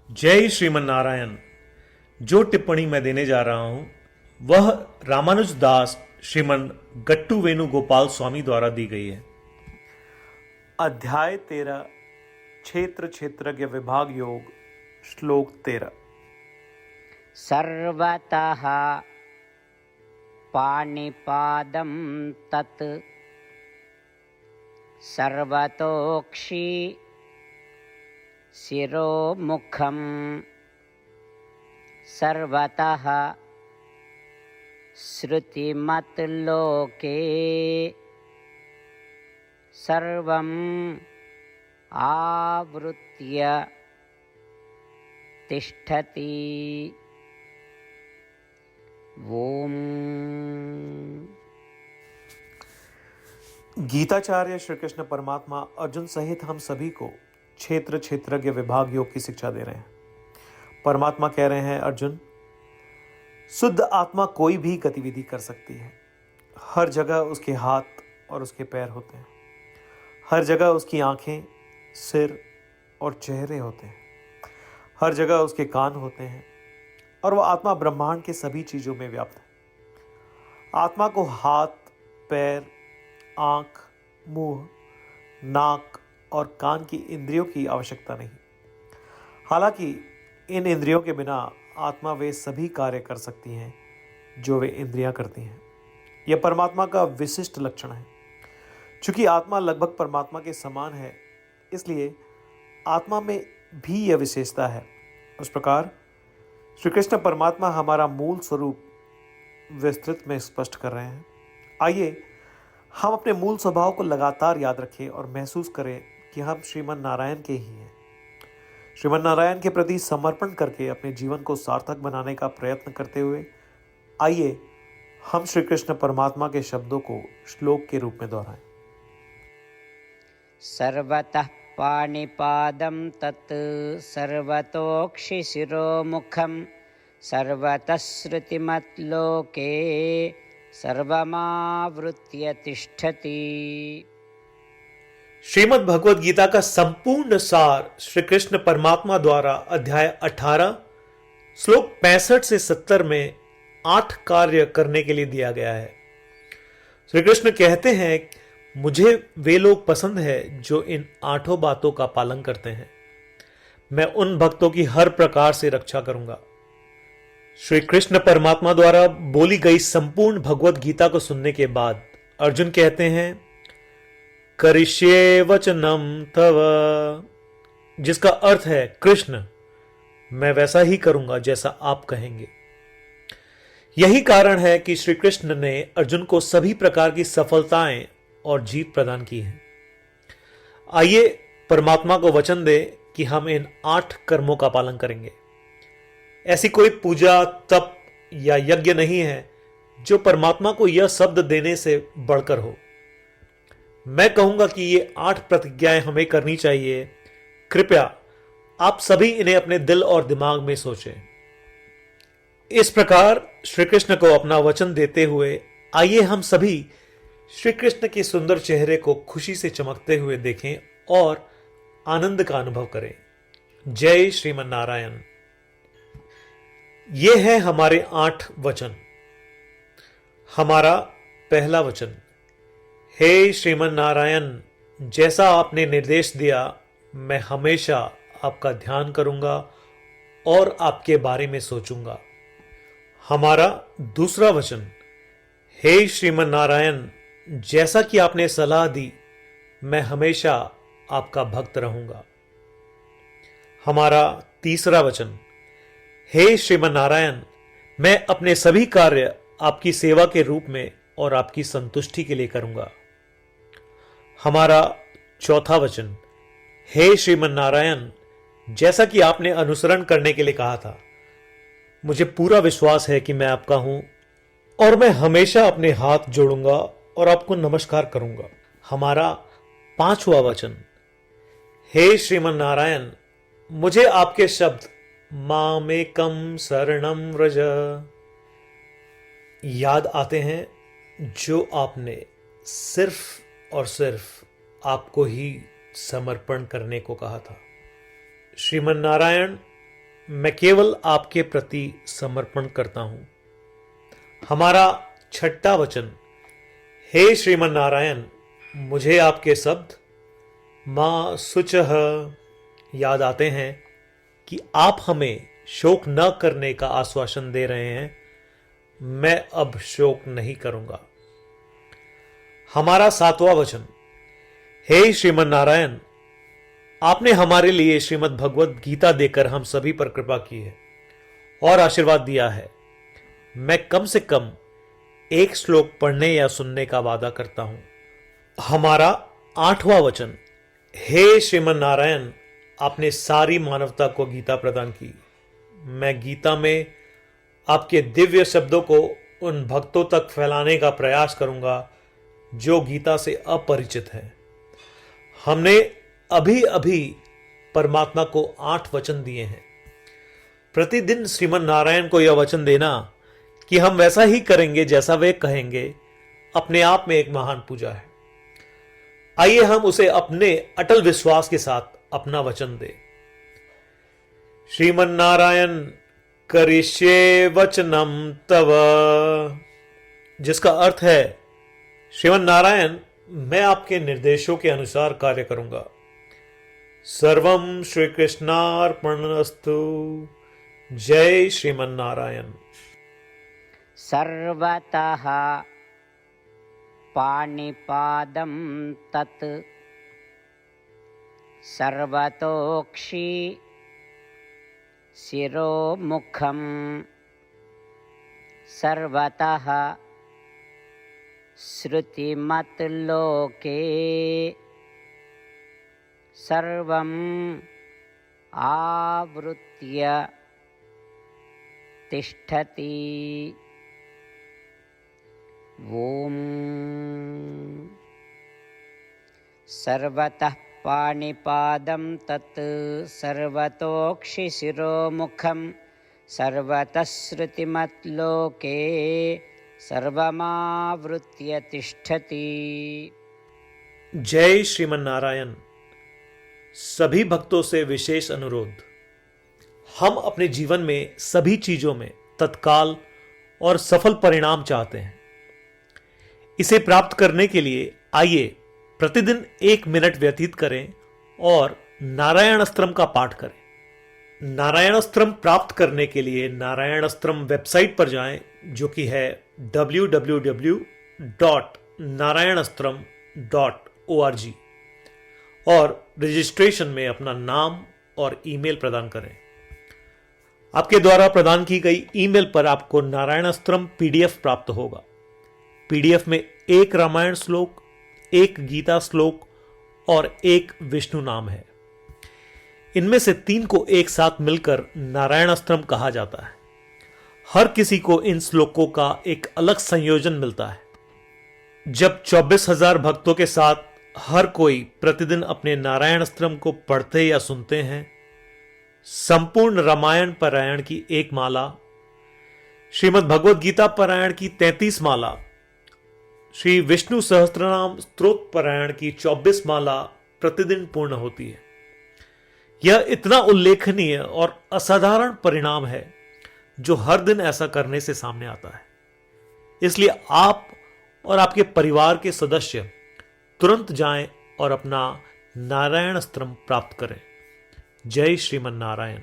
जय श्रीमन नारायण। जो टिप्पणी मैं देने जा रहा हूं वह रामानुज दास श्रीमन गट्टू वेणुगोपाल स्वामी द्वारा दी गई है। अध्याय 13 क्षेत्र क्षेत्रज्ञ विभाग योग श्लोक 13। सर्वतः पाणिपादं तत् सर्वतोक्षि शिरोमुखं सर्वतः श्रुतिमत् लोके सर्वं आवृत्य तिष्ठति। ओम। गीताचार्य श्री कृष्ण परमात्मा अर्जुन सहित हम सभी को क्षेत्र क्षेत्रज्ञ विभाग योग की शिक्षा दे रहे हैं। परमात्मा कह रहे हैं, अर्जुन, शुद्ध आत्मा कोई भी गतिविधि कर सकती है। हर जगह उसके हाथ और उसके पैर होते हैं। हर जगह उसकी आंखें, सिर और चेहरे होते हैं। हर जगह उसके कान होते हैं और वह आत्मा ब्रह्मांड के सभी चीजों में व्याप्त है। आत्मा को हाथ, पैर, आंख, मुंह, नाक और कान की इंद्रियों की आवश्यकता नहीं। हालांकि इन इंद्रियों के बिना आत्मा वे सभी कार्य कर सकती हैं जो वे इंद्रियां करती हैं। यह परमात्मा का विशिष्ट लक्षण है। चूंकि आत्मा लगभग परमात्मा के समान है, इसलिए आत्मा में भी यह विशेषता है। उस प्रकार श्री कृष्ण परमात्मा हमारा मूल स्वरूप विस्तृत में स्पष्ट कर रहे हैं। आइए हम अपने मूल स्वभाव को लगातार याद रखें और महसूस करें कि हम श्रीमन नारायण के ही हैं। श्रीमन नारायण के प्रति समर्पण करके अपने जीवन को सार्थक बनाने का प्रयत्न करते हुए आइए हम श्री कृष्ण परमात्मा के शब्दों को श्लोक के रूप में दोहराएं। सर्वतः पाणिपादं तत् सर्वतोक्षि शिरोमुखं सर्वतः श्रुतिमत् लोके सर्वमावृत्य तिष्ठति। श्रीमद् भगवद गीता का संपूर्ण सार श्री कृष्ण परमात्मा द्वारा अध्याय 18 श्लोक 65 से 70 में 8 कार्य करने के लिए दिया गया है। श्री कृष्ण कहते हैं, मुझे वे लोग पसंद है जो इन 8 बातों का पालन करते हैं। मैं उन भक्तों की हर प्रकार से रक्षा करूंगा। श्री कृष्ण परमात्मा द्वारा बोली गई संपूर्ण भगवद गीता को सुनने के बाद अर्जुन कहते हैं, करिष्ये वचनम तव, जिसका अर्थ है, कृष्ण, मैं वैसा ही करूंगा जैसा आप कहेंगे। यही कारण है कि श्री कृष्ण ने अर्जुन को सभी प्रकार की सफलताएं और जीत प्रदान की है। आइए परमात्मा को वचन दे कि हम इन 8 कर्मों का पालन करेंगे। ऐसी कोई पूजा, तप या यज्ञ नहीं है जो परमात्मा को यह शब्द देने से बढ़कर हो। मैं कहूंगा कि ये 8 प्रतिज्ञाएं हमें करनी चाहिए। कृपया आप सभी इन्हें अपने दिल और दिमाग में सोचें। इस प्रकार श्री कृष्ण को अपना वचन देते हुए आइए हम सभी श्री कृष्ण के सुंदर चेहरे को खुशी से चमकते हुए देखें और आनंद का अनुभव करें। जय श्रीमन नारायण। ये है हमारे 8 वचन। हमारा पहला वचन, हे श्रीमन नारायण, जैसा आपने निर्देश दिया मैं हमेशा आपका ध्यान करूंगा और आपके बारे में सोचूंगा। हमारा दूसरा वचन, हे श्रीमन नारायण, जैसा कि आपने सलाह दी मैं हमेशा आपका भक्त रहूंगा। हमारा तीसरा वचन, हे श्रीमन नारायण, मैं अपने सभी कार्य आपकी सेवा के रूप में और आपकी संतुष्टि के लिए करूंगा। हमारा चौथा वचन, हे श्रीमन नारायण, जैसा कि आपने अनुसरण करने के लिए कहा था, मुझे पूरा विश्वास है कि मैं आपका हूं और मैं हमेशा अपने हाथ जोड़ूंगा और आपको नमस्कार करूंगा। हमारा पांचवा वचन, हे श्रीमन नारायण, मुझे आपके शब्द मामेकम शरणम व्रज याद आते हैं जो आपने सिर्फ और सिर्फ आपको ही समर्पण करने को कहा था। श्रीमन नारायण, मैं केवल आपके प्रति समर्पण करता हूं। हमारा छठा वचन, हे श्रीमन नारायण, मुझे आपके शब्द मां शुचः याद आते हैं कि आप हमें शोक न करने का आश्वासन दे रहे हैं। मैं अब शोक नहीं करूंगा। हमारा सातवां वचन, हे श्रीमन नारायण, आपने हमारे लिए श्रीमद् भगवत गीता देकर हम सभी पर कृपा की है और आशीर्वाद दिया है। मैं कम से कम एक श्लोक पढ़ने या सुनने का वादा करता हूं। हमारा आठवां वचन, हे श्रीमन नारायण, आपने सारी मानवता को गीता प्रदान की। मैं गीता में आपके दिव्य शब्दों को उन भक्तों तक फैलाने का प्रयास करूंगा जो गीता से अपरिचित हैं। हमने अभी अभी परमात्मा को 8 वचन दिए हैं। प्रतिदिन श्रीमन नारायण को यह वचन देना कि हम वैसा ही करेंगे जैसा वे कहेंगे, अपने आप में एक महान पूजा है। आइए हम उसे अपने अटल विश्वास के साथ अपना वचन दें। श्रीमन नारायण करिष्ये वचनम तव, जिसका अर्थ है, श्रीमन नारायण, मैं आपके निर्देशों के अनुसार कार्य करूंगा। सर्वम श्री कृष्णार्पणमस्तु। जय श्रीमन नारायण। सर्वतः पाणिपादं तत् सर्वतोक्षि शिरोमुखं सर्वतः श्रुतिमत्लोके सर्वं आवृत्य तिष्ठति। ॐ सर्वतः पाणिपादं तत् सर्वतोक्षिशिरोमुखं सर्वतः श्रुतिमत्लोके सर्वमावृत्य तिष्ठति। जय श्रीमन नारायण। सभी भक्तों से विशेष अनुरोध, हम अपने जीवन में सभी चीजों में तत्काल और सफल परिणाम चाहते हैं। इसे प्राप्त करने के लिए आइए प्रतिदिन 1 मिनट व्यतीत करें और नारायण अस्त्रम का पाठ करें। नारायण अस्त्रम प्राप्त करने के लिए नारायण अस्त्रम वेबसाइट पर जाएं, जो कि है www.narayanastram.org, और रजिस्ट्रेशन में अपना नाम और ईमेल प्रदान करें। आपके द्वारा प्रदान की गई ईमेल पर आपको नारायण अस्त्रम पीडीएफ प्राप्त होगा। पीडीएफ में 1 रामायण श्लोक, 1 गीता श्लोक और 1 विष्णु नाम है। इनमें से 3 को एक साथ मिलकर नारायण अस्त्रम कहा जाता है। हर किसी को इन श्लोकों का एक अलग संयोजन मिलता है। जब 24,000 भक्तों के साथ हर कोई प्रतिदिन अपने नारायण अस्त्रम को पढ़ते या सुनते हैं, संपूर्ण रामायण पारायण की 1 माला, श्रीमद् भगवद गीता पारायण की 33 माला, श्री विष्णु सहस्त्रनाम स्तोत्र पारायण की 24 माला प्रतिदिन पूर्ण होती है। यह इतना उल्लेखनीय और असाधारण परिणाम है जो हर दिन ऐसा करने से सामने आता है। इसलिए आप और आपके परिवार के सदस्य तुरंत जाएं और अपना नारायण अस्त्रम प्राप्त करें। जय श्रीमन नारायण।